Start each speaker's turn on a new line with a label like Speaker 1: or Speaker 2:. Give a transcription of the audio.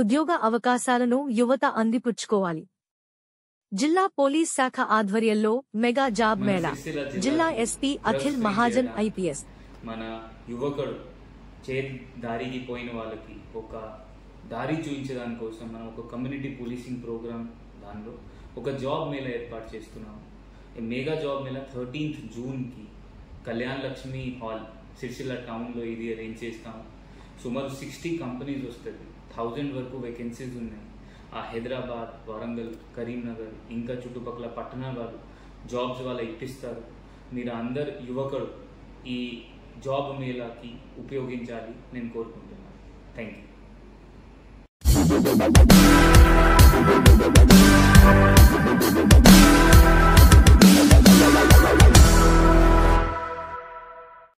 Speaker 1: ఉద్యోగ అవకాశాలను యువత అందిపుచ్చుకోవాలి. జిల్లా పోలీస్ శాఖ ఆధ్వర్యంలో మెగా జాబ్ మేళా. జిల్లా ఎస్పీ అఖిల్ మహాజన్ ఐపీఎస్.
Speaker 2: మన యువకుడు దారికి పోయిన వాళ్ళకి ఒక దారి చూపించడానికి కోసం మనం ఒక కమ్యూనిటీ పోలీసింగ్ ప్రోగ్రామ్ దానిలో ఒక జాబ్ మేళా ఏర్పాటు చేస్తున్నాము. మెగా జాబ్ మేళా 13th జూన్కి కళ్యాణ్ లక్ష్మి హాల్ సిరిసిల్ల టౌన్లో ఇది అరేంజ్ చేస్తాము. సుమారు 60 కంపెనీస్ వస్తుంది. 1000 వరకు వేకెన్సీస్ ఉన్నాయి. ఆ హైదరాబాద్, వరంగల్, కరీంనగర్ ఇంకా చుట్టుపక్కల పట్టణాల వాళ్ళు జాబ్స్ వాళ్ళ ఇప్పిస్తారు. మీరు అందరు యువకుడు ఈ జాబ్ మేళాకి ఉపయోగించాలి నేను కోరుకుంటున్నాను. Thank you.